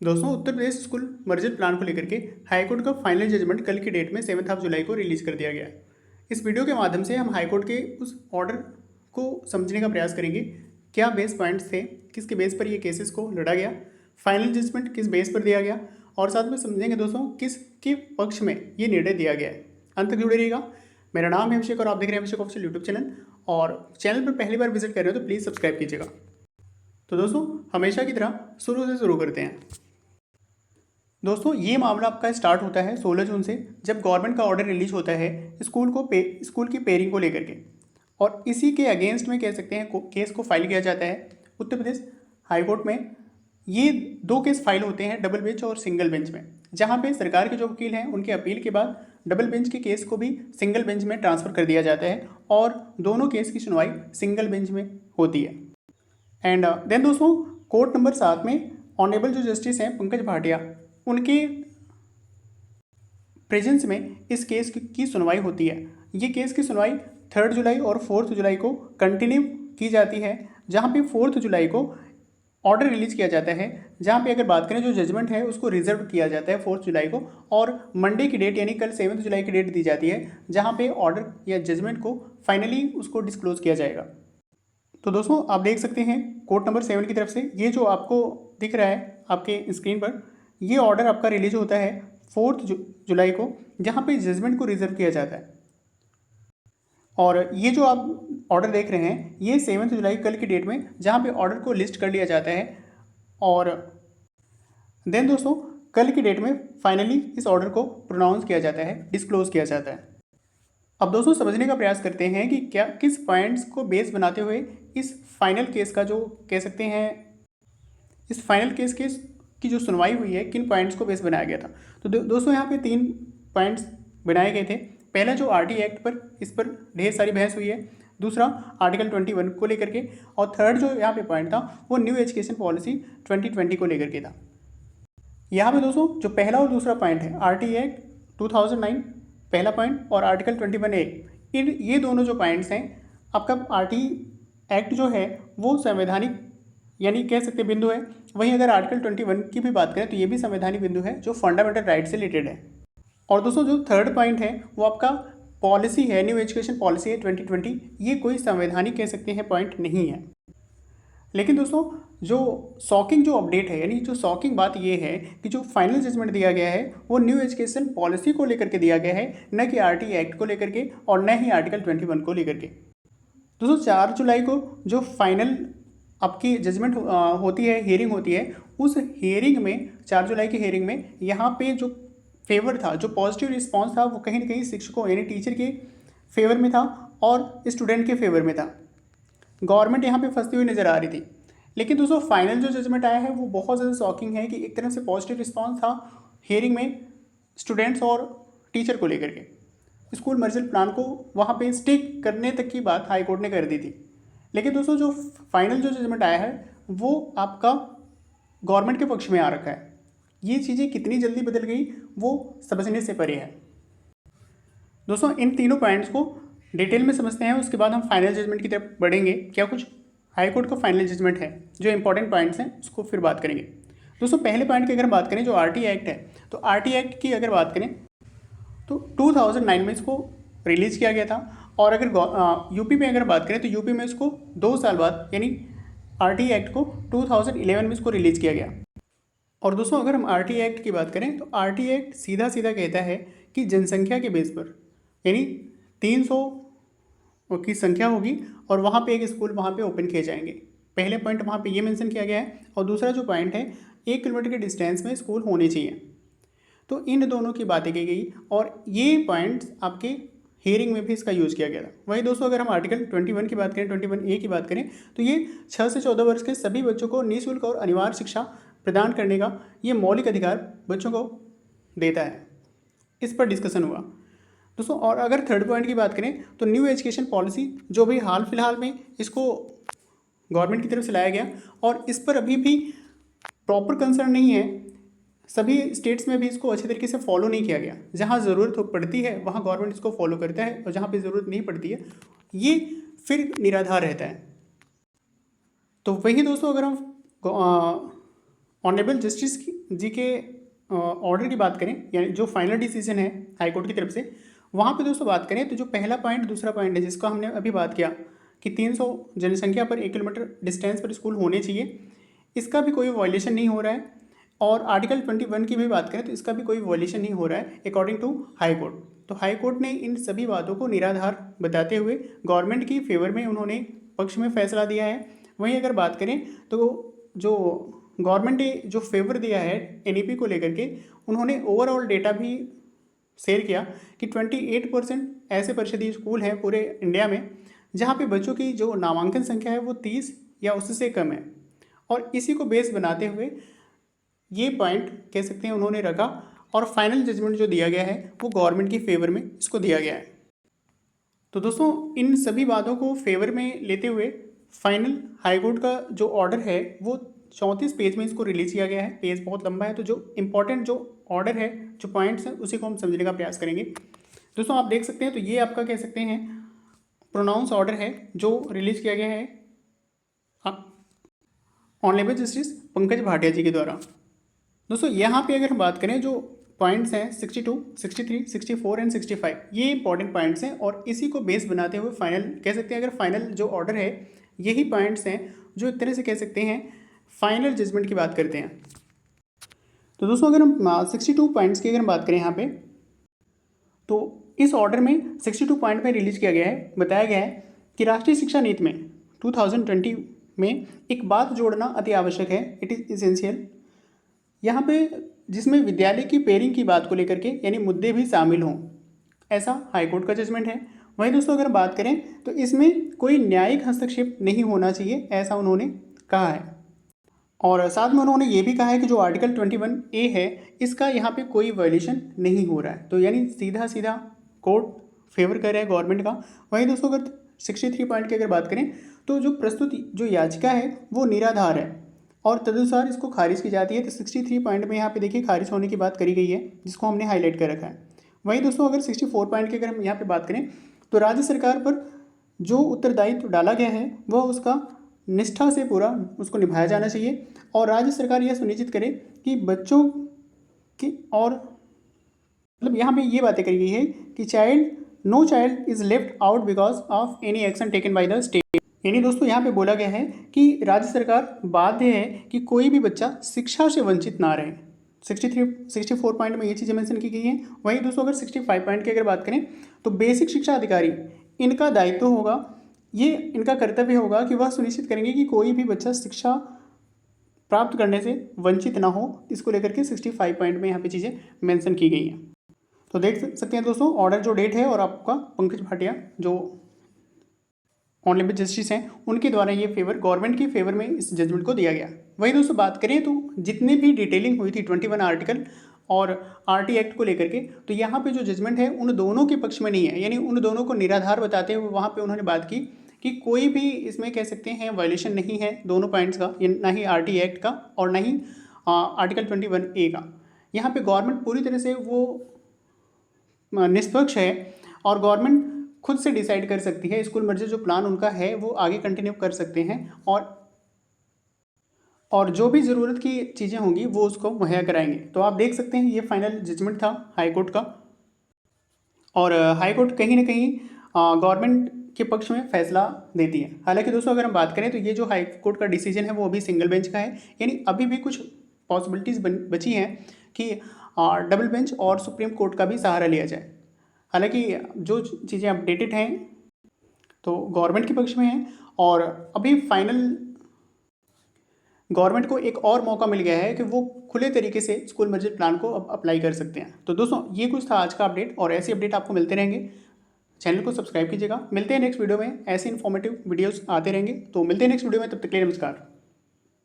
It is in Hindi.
दोस्तों, Uttar Pradesh school merger plan को लेकर के हाईकोर्ट का फाइनल जजमेंट कल की डेट में 7 जुलाई को रिलीज कर दिया गया है। इस वीडियो के माध्यम से हम हाईकोर्ट के उस ऑर्डर को समझने का प्रयास करेंगे। क्या बेस पॉइंट्स थे, किसके बेस पर ये केसेस को लड़ा गया, फाइनल जजमेंट किस बेस पर दिया गया, और साथ में समझेंगे दोस्तों किसके पक्ष में ये निर्णय दिया गया है। अंत तक जुड़े रहिएगा। मेरा नाम है अभिषेक और आप देख रहे हैं अभिषेक ऑफिशियल यूट्यूब चैनल, और चैनल पर पहली बार विजिट कर रहे हो तो प्लीज़ सब्सक्राइब कीजिएगा। तो दोस्तों, हमेशा की तरह शुरू से शुरू करते हैं। दोस्तों, ये मामला आपका स्टार्ट होता है 16 जून से, जब गवर्नमेंट का ऑर्डर रिलीज होता है स्कूल की पेयरिंग को लेकर के, और इसी के अगेंस्ट में कह सकते हैं केस को फाइल किया जाता है उत्तर प्रदेश हाई कोर्ट में। ये दो केस फाइल होते हैं डबल बेंच और सिंगल बेंच में, जहाँ पे सरकार के जो वकील हैं उनके अपील के बाद डबल बेंच के केस को भी सिंगल बेंच में ट्रांसफ़र कर दिया जाता है और दोनों केस की सुनवाई सिंगल बेंच में होती है। एंड देन दोस्तों, कोर्ट नंबर 7 में ऑनरेबल जो जस्टिस हैं पंकज भाटिया, उनके प्रेजेंस में इस केस की सुनवाई होती है। ये केस की सुनवाई 3 जुलाई और 4 जुलाई को कंटिन्यू की जाती है, जहाँ पे 4 जुलाई को ऑर्डर रिलीज किया जाता है, जहाँ पे अगर बात करें जो जजमेंट है उसको रिजर्व किया जाता है 4 जुलाई को, और मंडे की डेट यानी कल 7 जुलाई की डेट दी जाती है, जहाँ पे ऑर्डर या जजमेंट को फाइनली उसको डिस्क्लोज किया जाएगा। तो दोस्तों, आप देख सकते हैं कोर्ट नंबर 7 की तरफ से ये जो आपको दिख रहा है आपके स्क्रीन पर, ये ऑर्डर आपका रिलीज होता है 4 जुलाई को, जहाँ पे जजमेंट को रिजर्व किया जाता है। और ये जो आप ऑर्डर देख रहे हैं ये 7 जुलाई कल की डेट में, जहाँ पे ऑर्डर को लिस्ट कर लिया जाता है, और देन दोस्तों कल की डेट में फाइनली इस ऑर्डर को प्रोनाउंस किया जाता है, डिस्क्लोज किया जाता है। अब दोस्तों, समझने का प्रयास करते हैं कि क्या किस पॉइंट्स को बेस बनाते हुए इस फाइनल केस का जो कह सकते हैं इस फाइनल केस की जो सुनवाई हुई है किन पॉइंट्स को बेस बनाया गया था। तो दोस्तों, यहाँ पे 3 पॉइंट्स बनाए गए थे। पहला जो आरटी एक्ट पर, इस पर ढेर सारी बहस हुई है। दूसरा आर्टिकल 21 को लेकर के, और थर्ड जो यहाँ पे पॉइंट था वो न्यू एजुकेशन पॉलिसी 2020 को लेकर के था। यहाँ पे दोस्तों जो पहला और दूसरा पॉइंट है आरटी एक्ट 2009 पहला पॉइंट, और आर्टिकल 21A, ये दोनों जो पॉइंट्स हैं, आपका आरटी एक्ट जो है वो संवैधानिक यानी कह सकते बिंदु है। वहीं अगर आर्टिकल 21 की भी बात करें तो ये भी संवैधानिक बिंदु है जो फंडामेंटल राइट से रिलेटेड है। और दोस्तों जो थर्ड पॉइंट है वो आपका पॉलिसी है, न्यू एजुकेशन पॉलिसी है 2020, ये कोई संवैधानिक कह सकते हैं पॉइंट नहीं है। लेकिन दोस्तों जो शॉकिंग जो अपडेट है, यानी जो शॉकिंग बात ये है कि जो फाइनल जजमेंट दिया गया है वो न्यू एजुकेशन पॉलिसी को लेकर के दिया गया है, न कि आरटी एक्ट को लेकर के और न ही आर्टिकल 21 को लेकर के। दोस्तों 4 जुलाई को जो फाइनल आपकी जजमेंट होती है, हियरिंग होती है, उस हियरिंग में 4 जुलाई की हियरिंग में यहाँ पे जो फेवर था, जो पॉजिटिव रिस्पांस था, वो कहीं ना कहीं शिक्षकों यानी टीचर के फेवर में था और स्टूडेंट के फेवर में था। गवर्नमेंट यहाँ पे फंसती हुई नज़र आ रही थी। लेकिन दोस्तों फाइनल जो जजमेंट आया है वो बहुत ज़्यादा शॉकिंग है कि एक तरह से पॉजिटिव रिस्पांस था हियरिंग में स्टूडेंट्स और टीचर को लेकर के। स्कूल मर्जर प्लान को वहाँ पे स्टिक करने तक की बात हाई कोर्ट ने कर दी थी। लेकिन दोस्तों जो फाइनल जो जजमेंट आया है वो आपका गवर्नमेंट के पक्ष में आ रखा है। ये चीज़ें कितनी जल्दी बदल गई वो समझने से परे है। दोस्तों इन तीनों पॉइंट्स को डिटेल में समझते हैं, उसके बाद हम फाइनल जजमेंट की तरफ बढ़ेंगे। क्या कुछ हाई कोर्ट का फाइनल जजमेंट है, जो इंपॉर्टेंट पॉइंट्स हैं उसको फिर बात करेंगे। दोस्तों पहले पॉइंट की अगर बात करें जो आरटी एक्ट है, तो आरटी एक्ट की अगर बात करें तो 2009 में इसको रिलीज़ किया गया था, और अगर यूपी में अगर बात करें तो यूपी में इसको 2 साल बाद यानी आरटी एक्ट को 2011 में इसको रिलीज़ किया गया। और दोस्तों अगर हम आरटी एक्ट की बात करें तो आरटी एक्ट सीधा सीधा कहता है कि जनसंख्या के बेस पर, यानी 300 की संख्या होगी और वहाँ पे एक स्कूल वहाँ पे ओपन किए जाएंगे। पहले पॉइंट वहाँ पे ये मेंशन किया गया है, और दूसरा जो पॉइंट है 1 किलोमीटर के डिस्टेंस में स्कूल होने चाहिए। तो इन दोनों की बातें की गई और ये पॉइंट्स आपके हियरिंग में भी इसका यूज़ किया गया था। वहीं दोस्तों अगर हम आर्टिकल 21 की बात करें, 21A की बात करें, तो ये 6 से 14 वर्ष के सभी बच्चों को निःशुल्क और अनिवार्य शिक्षा प्रदान करने का ये मौलिक अधिकार बच्चों को देता है। इस पर डिस्कशन हुआ दोस्तों। और अगर थर्ड पॉइंट की बात करें तो न्यू एजुकेशन पॉलिसी जो भी हाल फिलहाल में इसको गवर्नमेंट की तरफ से लाया गया, और इस पर अभी भी प्रॉपर कंसर्न नहीं है, सभी स्टेट्स में भी इसको अच्छे तरीके से फॉलो नहीं किया गया। जहाँ ज़रूरत पड़ती है वहाँ गवर्नमेंट इसको फॉलो करता है, और जहाँ पे ज़रूरत नहीं पड़ती है ये फिर निराधार रहता है। तो वही दोस्तों अगर हम ऑनरेबल जस्टिस जी के ऑर्डर की बात करें, यानी जो फाइनल डिसीजन है हाई कोर्ट की तरफ से, वहाँ पे दोस्तों बात करें तो जो पहला पॉइंट दूसरा पॉइंट है जिसका हमने अभी बात किया कि 300 जनसंख्या पर 1 किलोमीटर डिस्टेंस पर स्कूल होने चाहिए, इसका भी कोई वायलेशन नहीं हो रहा है। और आर्टिकल 21 की भी बात करें तो इसका भी कोई वायलेशन नहीं हो रहा है अकॉर्डिंग टू हाई कोर्ट। तो हाई कोर्ट ने इन सभी बातों को निराधार बताते हुए गवर्नमेंट की फेवर में उन्होंने पक्ष में फैसला दिया है। वहीं अगर बात करें तो जो गवर्नमेंट ने जो फेवर दिया है एनईपी को लेकर के, उन्होंने ओवरऑल डेटा भी शेयर किया कि 28% ऐसे परिषदीय स्कूल हैं पूरे इंडिया में जहाँ पे बच्चों की जो नामांकन संख्या है वो 30 या उससे कम है। और इसी को बेस बनाते हुए ये पॉइंट कह सकते हैं उन्होंने रखा और फाइनल जजमेंट जो दिया गया है वो गवर्नमेंट की फेवर में इसको दिया गया है। तो दोस्तों इन सभी बातों को फेवर में लेते हुए फाइनल हाईकोर्ट का जो ऑर्डर है वो 34 पेज में इसको रिलीज किया गया है। पेज बहुत लंबा है, तो जो इम्पोर्टेंट जो ऑर्डर है, जो पॉइंट्स हैं, उसी को हम समझने का प्रयास करेंगे। दोस्तों आप देख सकते हैं, तो ये आपका कह सकते हैं प्रोनाउंस ऑर्डर है जो रिलीज किया गया है ऑनरेबल जस्टिस पंकज भाटिया जी के द्वारा। दोस्तों यहाँ पे अगर हम बात करें जो पॉइंट्स हैं 62, 63, 64 एंड 65, ये इंपॉर्टेंट पॉइंट्स हैं और इसी को बेस बनाते हुए फाइनल कह सकते हैं, अगर फाइनल जो ऑर्डर है यही पॉइंट्स हैं जो एक तरह से कह सकते हैं फाइनल जजमेंट की बात करते हैं। तो दोस्तों अगर हम 62 पॉइंट्स की अगर हम बात करें यहाँ पे, तो इस ऑर्डर में 62 पॉइंट में रिलीज किया गया है, बताया गया है कि राष्ट्रीय शिक्षा नीति में 2020 में एक बात जोड़ना अति आवश्यक है, इट इज़ इसेंशियल, यहाँ पे जिसमें विद्यालय की पेयरिंग की बात को लेकर के यानी मुद्दे भी शामिल हों, ऐसा हाईकोर्ट का जजमेंट है। वहीं दोस्तों अगर बात करें तो इसमें कोई न्यायिक हस्तक्षेप नहीं होना चाहिए, ऐसा उन्होंने कहा है। और साथ में उन्होंने ये भी कहा है कि जो आर्टिकल 21A है इसका यहाँ पे कोई वायलेशन नहीं हो रहा है, तो यानी सीधा सीधा कोर्ट फेवर कर रहा है गवर्नमेंट का। वहीं दोस्तों अगर 63 पॉइंट की अगर बात करें तो जो प्रस्तुत जो याचिका है वो निराधार है और तदनुसार इसको खारिज की जाती है। तो 63 पॉइंट में यहाँ पे देखिए खारिज होने की बात करी गई है, जिसको हमने हाईलाइट कर रखा है। वहीं दोस्तों अगर 64 पॉइंट की अगर हम यहाँ पे बात करें तो राज्य सरकार पर जो उत्तरदायित्व डाला गया है वह उसका निष्ठा से पूरा उसको निभाया जाना चाहिए और राज्य सरकार यह सुनिश्चित करे कि बच्चों की और मतलब यहाँ पे ये बातें करी गई है कि no child is left out because of any action taken by the state. यानी दोस्तों यहाँ पे बोला गया है कि राज्य सरकार बाध्य है कि कोई भी बच्चा शिक्षा से वंचित ना रहे। 64 पॉइंट में ये चीज़ें मेंशन की गई हैं। वहीं दोस्तों अगर 65 पॉइंट की अगर बात करें तो बेसिक शिक्षा अधिकारी इनका दायित्व होगा, ये इनका कर्तव्य होगा कि वह सुनिश्चित करेंगे कि कोई भी बच्चा शिक्षा प्राप्त करने से वंचित ना हो। इसको लेकर के 65 पॉइंट में यहाँ पे चीज़ें मेंशन की गई हैं। तो देख सकते हैं दोस्तों ऑर्डर जो डेट है और आपका पंकज भाटिया जो ऑनरेबल जस्टिस हैं उनके द्वारा ये फेवर गवर्नमेंट की फेवर में इस जजमेंट को दिया गया। वही दोस्तों बात करें तो जितने भी डिटेलिंग हुई थी 21 आर्टिकल और आरटी एक्ट को लेकर के, तो यहाँ पे जो जजमेंट है उन दोनों के पक्ष में नहीं है, यानी उन दोनों को निराधार बताते हुए वहाँ पे उन्होंने बात की कि कोई भी इसमें कह सकते हैं वायलेशन नहीं है दोनों पॉइंट्स का, ना ही आरटी एक्ट का और ना ही आर्टिकल 21A का। यहाँ पे गवर्नमेंट पूरी तरह से वो निष्पक्ष है और गवर्नमेंट खुद से डिसाइड कर सकती है, स्कूल मर्जर जो प्लान उनका है वो आगे कंटिन्यू कर सकते हैं और जो भी ज़रूरत की चीज़ें होंगी वो उसको मुहैया कराएंगे। तो आप देख सकते हैं ये फाइनल जजमेंट था हाईकोर्ट का और हाईकोर्ट कहीं ना कहीं गवर्नमेंट के पक्ष में फैसला देती है। हालांकि दोस्तों अगर हम बात करें तो ये जो हाईकोर्ट का डिसीजन है वो अभी सिंगल बेंच का है, यानी अभी भी कुछ पॉसिबिलिटीज़ बची हैं कि डबल बेंच और सुप्रीम कोर्ट का भी सहारा लिया जाए। हालांकि जो चीज़ें अपडेटेड हैं तो गवर्नमेंट के पक्ष में हैं और अभी फाइनल गवर्नमेंट को एक और मौका मिल गया है कि वो खुले तरीके से स्कूल मर्जर प्लान को अब अप्लाई कर सकते हैं। तो दोस्तों ये कुछ था आज का अपडेट और ऐसे अपडेट आपको मिलते रहेंगे। चैनल को सब्सक्राइब कीजिएगा। मिलते हैं नेक्स्ट वीडियो में, ऐसे इन्फॉर्मेटिव वीडियोस आते रहेंगे। तो मिलते हैं नेक्स्ट वीडियो में, तब तक के लिए नमस्कार।